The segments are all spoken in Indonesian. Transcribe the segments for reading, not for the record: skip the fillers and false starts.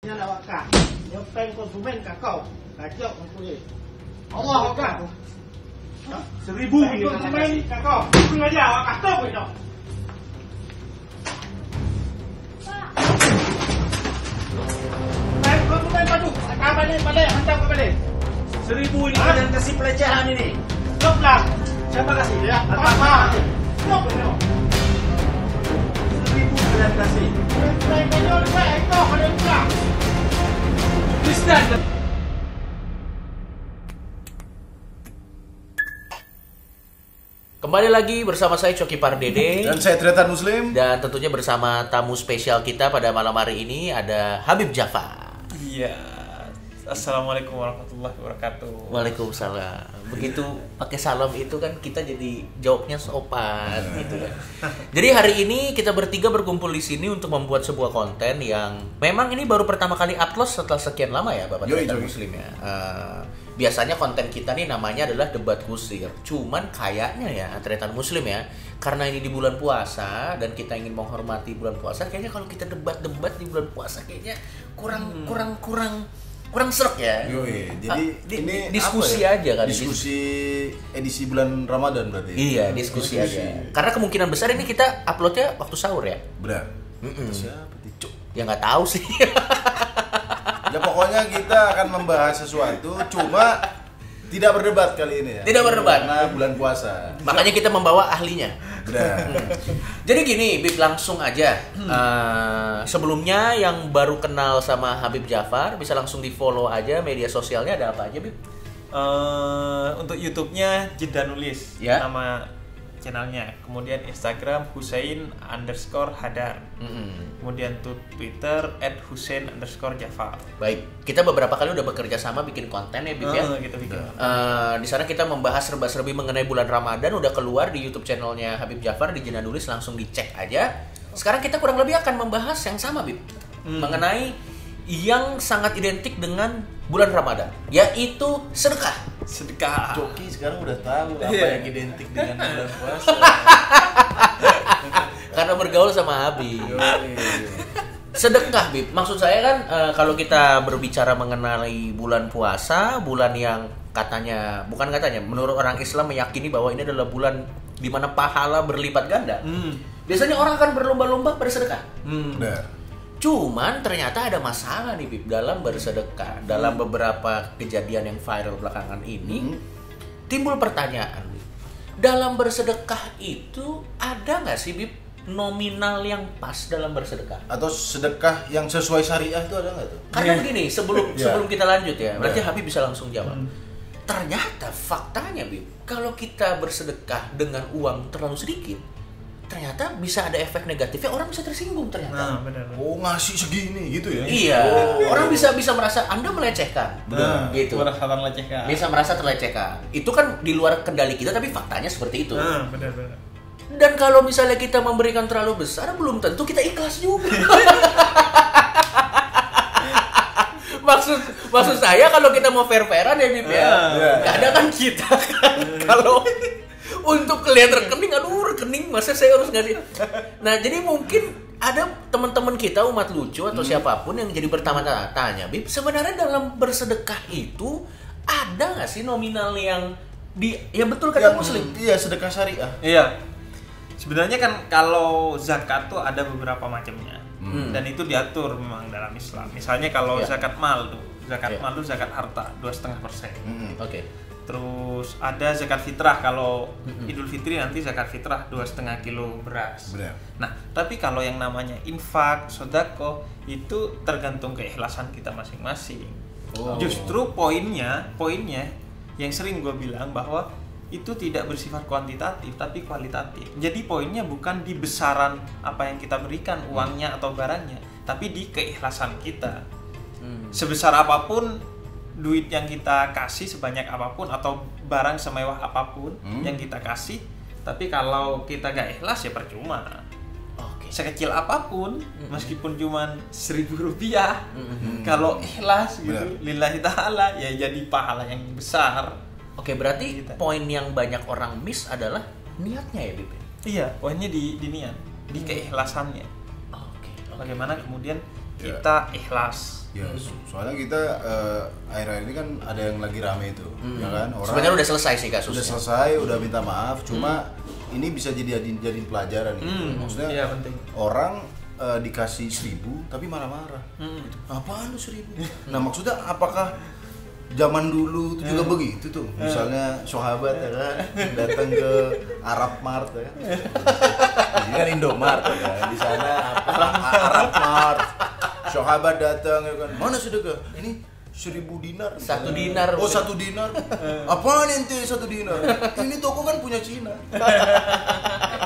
Awak kah, nyepeng konsumen kakao, kacau mempunyai. Allah kah, 1000 konsumen kakao, sengaja awak kacau itu. Konsumen padu, balik, hantar ke balik. 1000 ini kalian kasih pelecehan ini. Stop lah. Siapa kasih? Ya, apa? Stop ini. 1000 kalian kasih. Kembali lagi bersama saya Coki Pardede dan saya Tretan Muslim. dan tentunya bersama tamu spesial kita pada malam hari ini ada Habib Jafar. Iya. Assalamualaikum warahmatullahi wabarakatuh. Waalaikumsalam. Begitu pakai salam itu kan kita jadi jawabnya sopan gitu kan. Jadi hari ini kita bertiga berkumpul di sini untuk membuat sebuah konten yang memang ini baru pertama kali upload setelah sekian lama ya Bapak Tretan Muslim ya. Biasanya konten kita nih namanya adalah debat kusir. Cuman kayaknya ya Tretan Muslim ya, karena ini di bulan puasa dan kita ingin menghormati bulan puasa, kayaknya kalau kita debat-debat di bulan puasa kayaknya kurang serek ya. Jadi ini diskusi apa ya? aja kan. Diskusi edisi bulan Ramadan berarti. Iya, diskusi aja. Karena kemungkinan besar ini kita uploadnya waktu sahur ya. Benar. Siapa Cuk? Ya nggak tahu sih. Ya pokoknya kita akan membahas sesuatu, cuma tidak berdebat kali ini ya. Tidak berdebat. Karena bulan puasa. Makanya kita membawa ahlinya. Benar. Jadi gini, Bib, langsung aja. Sebelumnya yang baru kenal sama Habib Jafar bisa langsung di follow aja media sosialnya, ada apa aja, Bib? Untuk YouTube-nya Jeda Nulis, Ya. nama channelnya. Kemudian Instagram Husain_Hadar. Kemudian Twitter @Husain_Jafar. Baik, kita beberapa kali udah bekerja sama bikin konten ya, Bib ya. Kita bikin. Di sana kita membahas serba-serbi mengenai bulan Ramadan, udah keluar di YouTube channelnya Habib Jafar di Jeda Nulis, langsung dicek aja. Sekarang kita kurang lebih akan membahas yang sama, Bib, mengenai yang sangat identik dengan bulan Ramadan, yaitu sedekah. Coki sekarang udah tahu apa Iya. yang identik dengan bulan puasa. Karena bergaul sama Habib. Sedekah, Bib. Maksud saya kan kalau kita berbicara mengenai bulan puasa, bulan yang bukan katanya, menurut orang Islam meyakini bahwa ini adalah bulan di mana pahala berlipat ganda. Biasanya orang akan berlomba-lomba bersedekah. Benar. Cuman ternyata ada masalah nih, Bib, dalam bersedekah. Dalam beberapa kejadian yang viral belakangan ini, timbul pertanyaan, Bib. Dalam bersedekah itu ada nggak sih, Bib, nominal yang pas dalam bersedekah? Atau sedekah yang sesuai syariah itu ada nggak tuh? Karena begini, sebelum Ya. kita lanjut ya, berarti Ya. Habib bisa langsung jawab. Ternyata faktanya, Bib, kalau kita bersedekah dengan uang terlalu sedikit, ternyata bisa ada efek negatifnya, orang bisa tersinggung ternyata. Benar. Oh, ngasih segini gitu ya? Iya, orang bisa merasa Anda melecehkan, gitu. Merasa melecehkan. Bisa merasa terlecehkan. Itu kan di luar kendali kita, tapi faktanya seperti itu. Benar. Dan kalau misalnya kita memberikan terlalu besar, belum tentu kita ikhlas juga. Maksud saya kalau kita mau fair-fairan ya, Bib ya. Kadang kan kita kan kalau untuk kelihatan rekening, aduh rekening masa saya harus ngasih. Nah, jadi mungkin ada teman-teman kita umat lucu atau siapapun yang jadi bertanya-tanya, Bib, sebenarnya dalam bersedekah itu ada nggak sih nominal yang ya betul kata Muslim? Iya, sedekah syariah. Iya. Sebenarnya kan kalau zakat tuh ada beberapa macamnya. Dan itu diatur memang dalam Islam. Misalnya kalau zakat mal tuh, mal tuh zakat harta 2,5%. Oke. Terus ada zakat fitrah, kalau Idul Fitri nanti zakat fitrah 2,5 kilo beras. Benar. Nah, tapi kalau yang namanya infak, sodako, itu tergantung keikhlasan kita masing-masing. Justru poinnya yang sering gue bilang bahwa itu tidak bersifat kuantitatif tapi kualitatif. Jadi poinnya bukan di besaran apa yang kita berikan, uangnya atau barangnya, tapi di keikhlasan kita. Sebesar apapun duit yang kita kasih, sebanyak apapun atau barang semewah apapun yang kita kasih, tapi kalau kita gak ikhlas ya percuma. Sekecil apapun, meskipun cuma Rp1.000, kalau ikhlas gitu, lillahi ta'ala, ya jadi pahala yang besar. Oke, berarti poin yang banyak orang miss adalah niatnya ya, Bib? Iya, poinnya di niat, di keikhlasannya. Oke. Bagaimana kemudian kita ikhlas. Ya, soalnya kita akhir-akhir ini kan ada yang lagi rame itu, ya kan? Orang Sebenarnya udah selesai sih kasusnya. udah selesai, udah minta maaf, cuma ini bisa jadiin pelajaran gitu. Maksudnya Iya, penting. orang dikasih 1.000 tapi marah-marah. Gitu. Apaan lu 1.000? Nah, maksudnya apakah zaman dulu itu juga begitu tuh? Misalnya sahabat ya kan datang ke Arab Mart ya. Ini kan Indomart ya kan. Di sana Arab Mart. Sahabat datang ya kan. Mana sedekah? Ini 1.000 dinar. 1 dinar. Oh, 1 dinar. Apaan ente 1 dinar? Ini toko kan punya Cina.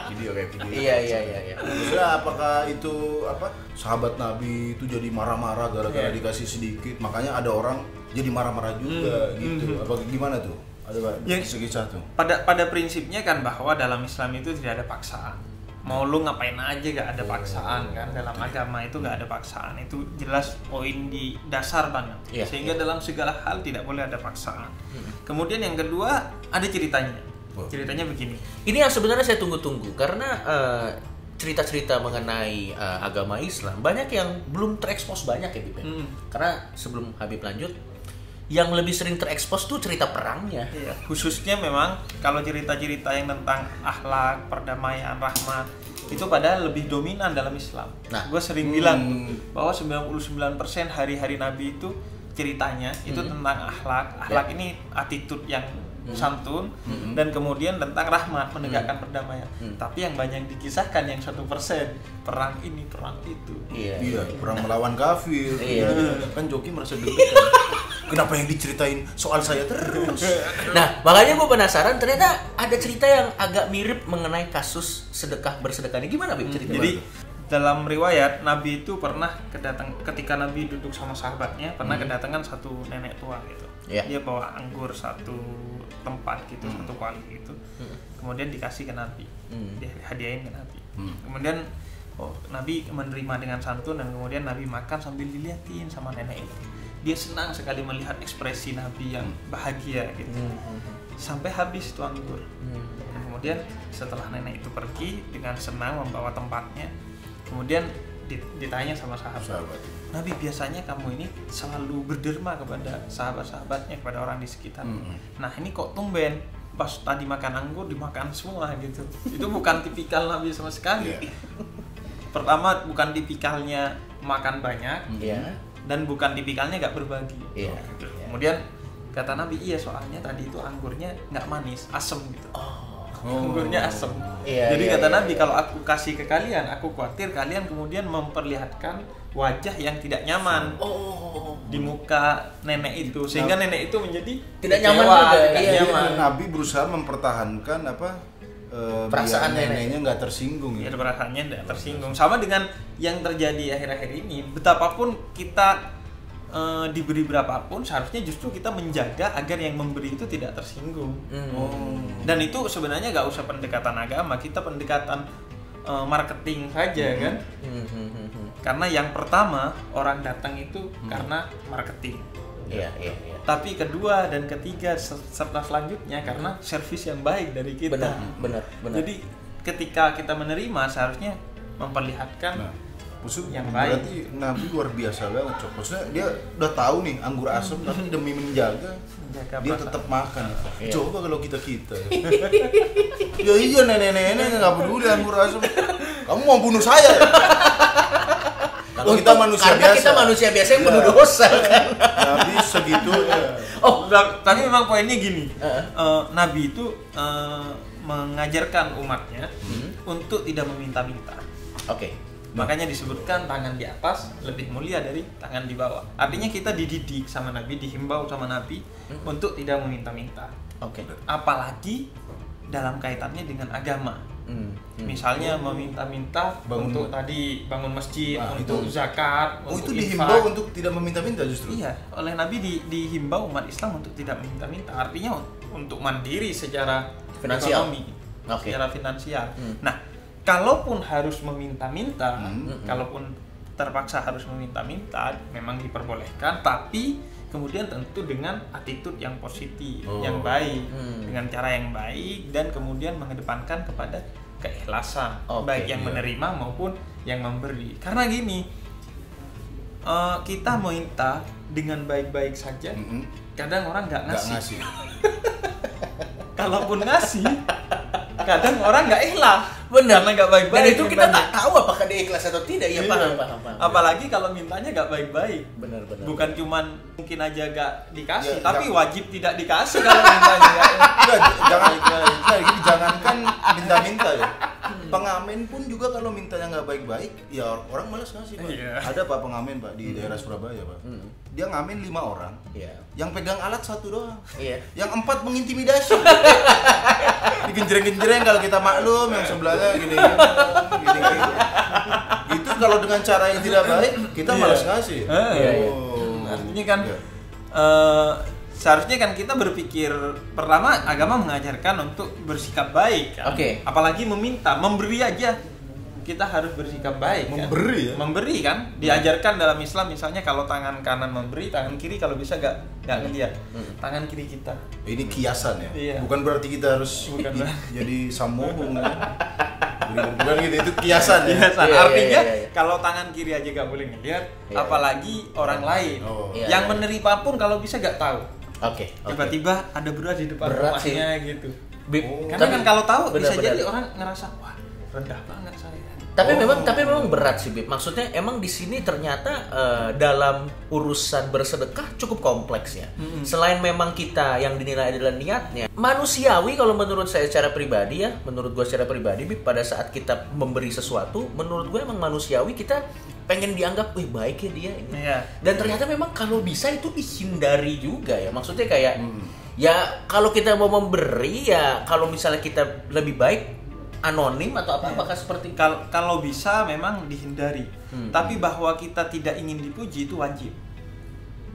Video kayak video. Iya. Maksudnya apakah itu sahabat Nabi itu jadi marah-marah gara-gara Iya. dikasih sedikit, makanya ada orang jadi marah-marah juga gitu. Apa gimana tuh? Ada kisah tuh. Pada prinsipnya kan bahwa dalam Islam itu tidak ada paksaan. Mau lu ngapain aja gak ada paksaan kan, dalam agama itu gak ada paksaan. Itu jelas poin di dasar banget. Iya. Sehingga dalam segala hal tidak boleh ada paksaan. Kemudian yang kedua ada ceritanya. Ceritanya begini. Ini yang sebenarnya saya tunggu-tunggu karena cerita-cerita mengenai agama Islam banyak yang belum terekspos banyak ya Bib. Karena sebelum Habib lanjut, yang lebih sering terekspos tuh cerita perangnya. Iya. Khususnya memang kalau cerita-cerita yang tentang akhlak, perdamaian, rahmat itu padahal lebih dominan dalam Islam. Nah. Gue sering bilang bahwa 99% hari-hari Nabi itu ceritanya itu tentang akhlak. Akhlak ini attitude yang santun dan kemudian tentang rahmat, menegakkan perdamaian. Tapi yang banyak dikisahkan yang 1% perang ini, perang itu. Iya, perang melawan kafir. Iya. Kan Joki merasa deg-degan. Kenapa yang diceritain soal saya terus? Nah, makanya gue penasaran ternyata ada cerita yang agak mirip mengenai kasus sedekah bersedekah ini. Gimana Bib ceritanya? Jadi dalam riwayat Nabi itu pernah ketika Nabi duduk sama sahabatnya pernah kedatangan satu nenek tua gitu. Iya. Dia bawa anggur satu tempat gitu, satu kuali gitu. Kemudian dikasih ke Nabi. Dia hadiahin ke Nabi. Kemudian Nabi menerima dengan santun dan kemudian Nabi makan sambil dilihatin sama nenek itu. Dia senang sekali melihat ekspresi Nabi yang bahagia gitu. Sampai habis itu anggur. Dan kemudian setelah nenek itu pergi dengan senang membawa tempatnya, kemudian ditanya sama sahabat. Nabi biasanya kamu ini selalu berderma kepada sahabat-sahabatnya, kepada orang di sekitar. Nah ini kok tumben pas tadi makan anggur dimakan semua gitu. Itu bukan tipikal Nabi sama sekali. Pertama bukan tipikalnya makan banyak. Dan bukan tipikalnya gak berbagi. Iya. Kemudian kata Nabi, iya soalnya tadi itu anggurnya nggak manis, asem gitu. Anggurnya asem. Iya, Jadi iya, kata iya, Nabi, iya. kalau aku kasih ke kalian, aku khawatir kalian kemudian memperlihatkan wajah yang tidak nyaman di muka nenek itu, sehingga nenek itu menjadi Tidak kecewa, nyaman juga, tidak iya. nyaman. Nabi berusaha mempertahankan Perasaan biar neneknya nggak tersinggung Ya, ya. perasaannya tidak tersinggung. Sama dengan yang terjadi akhir-akhir ini, betapapun kita diberi berapapun, seharusnya justru kita menjaga agar yang memberi itu tidak tersinggung. Dan itu sebenarnya nggak usah pendekatan agama, kita pendekatan marketing saja kan. Karena yang pertama orang datang itu karena marketing. Iya. Tapi kedua dan ketiga serta selanjutnya karena servis yang baik dari kita. Benar. Jadi ketika kita menerima seharusnya memperlihatkan Maksud yang baik. berarti Nabi luar biasa banget, Cok. Maksudnya dia udah tahu nih anggur asem tapi demi menjaga Menjaga dia perasaan. tetap makan. Iya. Coba kalau kita ya iya nenek-nenek nggak peduli anggur asem. Kamu mau bunuh saya ya? Kalau kita manusia karena biasa. kita manusia biasa yang Iya. penuh dosa kan. Nabi segitunya. Tapi memang poinnya gini, Nabi itu mengajarkan umatnya untuk tidak meminta-minta. Oke. Makanya disebutkan tangan di atas lebih mulia dari tangan di bawah. Artinya kita dididik sama Nabi, dihimbau sama Nabi untuk tidak meminta-minta. Oke. Apalagi dalam kaitannya dengan agama. Misalnya meminta-minta untuk tadi bangun masjid, Nah, untuk itu. zakat, Oh, untuk itu infak. dihimbau untuk tidak meminta-minta justru. Iya, oleh Nabi dihimbau umat Islam untuk tidak meminta-minta. Artinya untuk mandiri secara Finansial. ekonomi, Oke. secara finansial. Nah, kalaupun harus meminta-minta, kalaupun terpaksa harus meminta-minta, memang diperbolehkan, tapi kemudian tentu dengan attitude yang positif, yang baik, dengan cara yang baik, dan kemudian mengedepankan kepada keikhlasan, Oke, baik yang iya. menerima maupun yang memberi. Karena gini, kita minta dengan baik-baik saja, kadang orang nggak Nggak ngasih. ngasih. Kalaupun ngasih, kadang orang nggak ikhlas. Benar. Karena nggak baik-baik. Dan itu kita mintanya. tak tahu apakah dia ikhlas atau tidak. Ya paham. Apalagi kalau mintanya nggak baik-baik. Benar. Bukan cuman mungkin aja nggak dikasih, Ya, tapi ya. wajib tidak dikasih kalau mintanya nggak. Jangankan minta-minta ya. Pengamen pun juga kalau mintanya nggak baik-baik, ya orang malas ngasih, Pak. Iya. Ada Pak pengamen, Pak, di daerah Surabaya, Pak. Dia ngamen 5 orang. Iya. Yang pegang alat 1 doang. Iya. Yang 4 mengintimidasi. Digenjreng-genjreng kalau kita maklum, yang sebelahnya gini. Itu kalau dengan cara yang tidak baik, kita malas ngasih. Iya. Artinya kan Iya. seharusnya kan kita berpikir, pertama agama mengajarkan untuk bersikap baik kan? Oke. Apalagi meminta, memberi aja kita harus bersikap baik kan? Memberi ya? Memberi kan diajarkan dalam Islam, misalnya kalau tangan kanan memberi, tangan kiri kalau bisa nggak ngeliat tangan kiri kita. Ini kiasan ya. Iya. Bukan berarti kita harus Bukan. jadi sammohung ya. Bukan gitu, itu kiasan ya. Biasa. Iya, Artinya iya. kalau tangan kiri aja nggak boleh ngeliat, Iya. apalagi orang lain. Oh. Iya, Yang iya. menerima pun kalau bisa nggak tahu. Oke. Tiba-tiba ada beras di depan Berat sih. rumahnya gitu. Bib, Karena kan kalau tahu bisa benar-benar. jadi orang ngerasa wah rendah banget saya. Tapi memang berat sih, Bib. Maksudnya emang di sini ternyata dalam urusan bersedekah cukup kompleks ya. Selain memang kita yang dinilai adalah niatnya, manusiawi kalau menurut saya secara pribadi ya, menurut gue secara pribadi, Bib, pada saat kita memberi sesuatu, menurut gue emang manusiawi kita pengen dianggap, wih baik ya dia ini. Iya. Dan ternyata memang kalau bisa itu dihindari juga ya. Maksudnya kayak ya kalau kita mau memberi ya kalau misalnya kita lebih baik anonim atau apa apakah seperti Kalau bisa memang dihindari. Tapi bahwa kita tidak ingin dipuji itu wajib.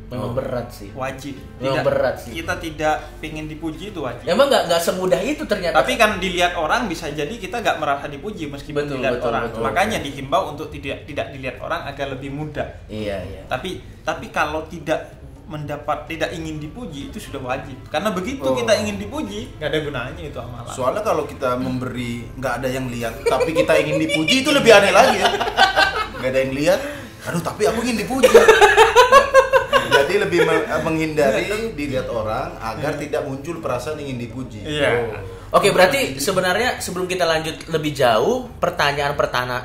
memang berat sih. Wajib. Memang berat sih. Kita tidak pengen dipuji itu wajib. Emang nggak semudah itu ternyata. Tapi kan dilihat orang bisa jadi kita nggak merasa dipuji meskipun Betul, dilihat betul, orang. betul. Makanya dihimbau untuk tidak dilihat orang agar lebih mudah. Iya. Tapi kalau tidak ingin dipuji itu sudah wajib. Karena begitu Oh. kita ingin dipuji, nggak ada gunanya itu amalan. Soalnya kalau kita memberi nggak ada yang lihat, tapi kita ingin dipuji itu lebih aneh lagi ya. Nggak ada yang lihat, aduh tapi aku ingin dipuji. Jadi lebih menghindari dilihat orang agar tidak muncul perasaan ingin dipuji. Iya. Oke, berarti sebenarnya sebelum kita lanjut lebih jauh, pertanyaan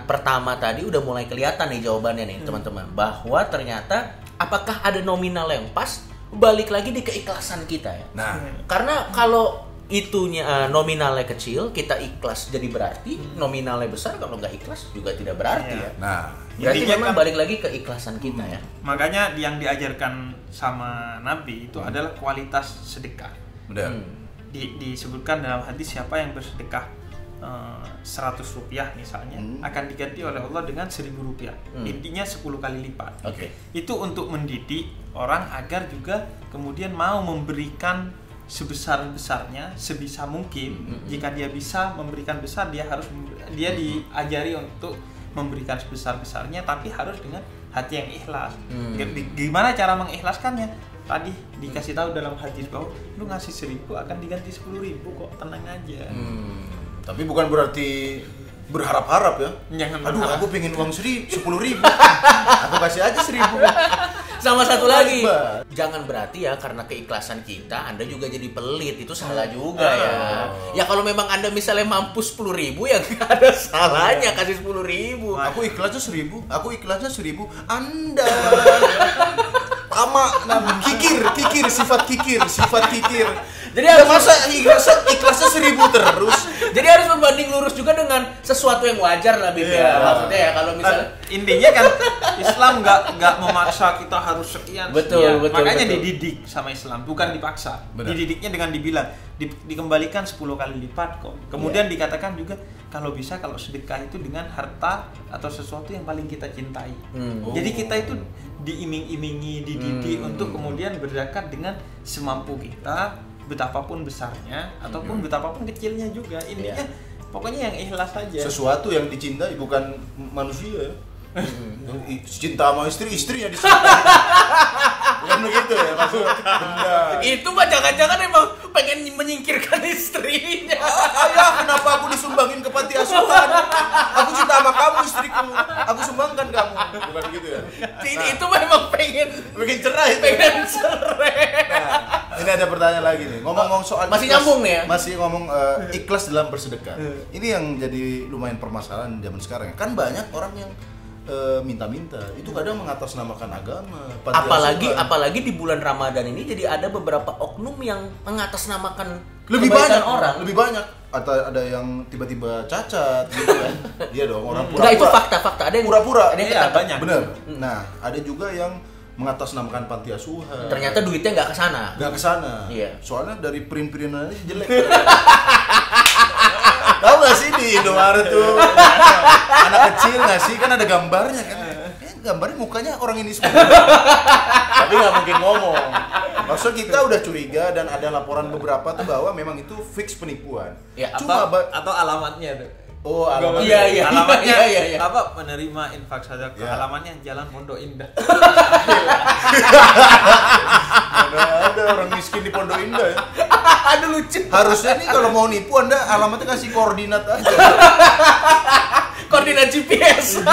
pertama tadi udah mulai kelihatan nih jawabannya nih, teman-teman. Bahwa ternyata apakah ada nominal yang pas? Balik lagi di keikhlasan kita ya. Nah, Karena kalau itunya nominalnya kecil, kita ikhlas jadi berarti, nominalnya besar kalau nggak ikhlas juga tidak berarti Iya. ya. nah, Berarti Intinya memang kan- balik lagi ke ikhlasan kita ya. Makanya yang diajarkan sama Nabi itu adalah kualitas sedekah. udah. Disebutkan dalam hadis siapa yang bersedekah 100 rupiah misalnya akan diganti oleh Allah dengan 1.000 rupiah. Intinya 10 kali lipat. Oke. Itu untuk mendidik orang agar juga kemudian mau memberikan sebesar-besarnya sebisa mungkin. Jika dia bisa memberikan besar, dia diajari untuk memberikan sebesar-besarnya, tapi harus dengan hati yang ikhlas. Gimana cara mengikhlaskannya? Tadi dikasih tahu dalam hadis bahwa lu ngasih 1.000 akan diganti 10.000 kok, tenang aja. Tapi bukan berarti berharap-harap ya. Jangan Aduh, berharap. aku pengen uang 10.000. Aku kasih aja 1.000. Sama satu lagi, Hebat. jangan berarti ya karena keikhlasan kita Anda juga jadi pelit, itu salah juga ya. Ya kalau memang Anda misalnya mampu 10.000 ya nggak ada salahnya kasih 10.000. Aku ikhlasnya 1.000. Aku ikhlasnya 1.000. Anda kikir, sifat kikir. Jadi Ya harus masa ikhlasnya 1.000 terus. Jadi harus membanding lurus juga dengan sesuatu yang wajar lah, Bib ya. Maksudnya ya kalau misalnya Intinya kan Islam nggak memaksa kita harus sekian. Betul, betul, Makanya betul. dididik sama Islam, bukan dipaksa. Benar. Dididiknya dengan dibilang dikembalikan 10 kali lipat kok. Kemudian dikatakan juga kalau bisa kalau sedekah itu dengan harta atau sesuatu yang paling kita cintai. Jadi kita itu diiming-imingi, dididik untuk kemudian berzakat dengan semampu kita, betapapun besarnya ataupun betapapun kecilnya juga. Intinya pokoknya yang ikhlas saja. Sesuatu yang dicintai bukan manusia ya. Cinta sama istrinya dicintai. Bukan begitu ya maksudnya. Benda. itu mah jangan-jangan emang pengen menyingkirkan istrinya. Ayah, kenapa aku disumbangin ke panti asuhan? Aku cinta sama kamu, istriku. Aku sumbangkan kamu. Bukan gitu ya. Itu mah dicerai. Pengen cerai. Nah, ini ada pertanyaan lagi nih. Ngomong-ngomong soal Masih ikhlas, nyambung nih ya? Masih ngomong ikhlas dalam bersedekah. Ini yang jadi lumayan permasalahan zaman sekarang. Kan banyak orang yang minta-minta. Itu kadang mengatasnamakan agama. panti asuhan. Apalagi di bulan Ramadan ini jadi ada beberapa oknum yang mengatasnamakan lebih kebaikan banyak orang. lebih banyak. Atau ada yang tiba-tiba cacat gitu kan. Iya dong, orang pura-pura. Enggak, itu fakta-fakta. Ada yang Pura-pura. Ada yang Iya, ketangkep. banyak. Bener. Nah, ada juga yang mengatasnamakan panti asuhan. Ternyata duitnya nggak ke sana. Nggak kesana. Iya. Soalnya dari print-printannya jelek. Tahu nggak sih di Indomaret tuh anak kecil nggak sih, kan ada gambarnya kan? Gambarnya mukanya orang ini semua. Tapi nggak mungkin ngomong. Maksudnya kita udah curiga dan ada laporan beberapa tuh bahwa memang itu fix penipuan. Ya, Atau alamatnya tuh. Oh, alamat. Iya. Alamatnya Iya. apa? Penerima infak sedekah. Iya. Alamatnya Jalan Pondok Indah. Ada orang miskin di Pondok Indah ya. Aduh lucu. Harusnya nih kalau mau nipu Anda alamatnya kasih koordinat aja. Koordinat GPS.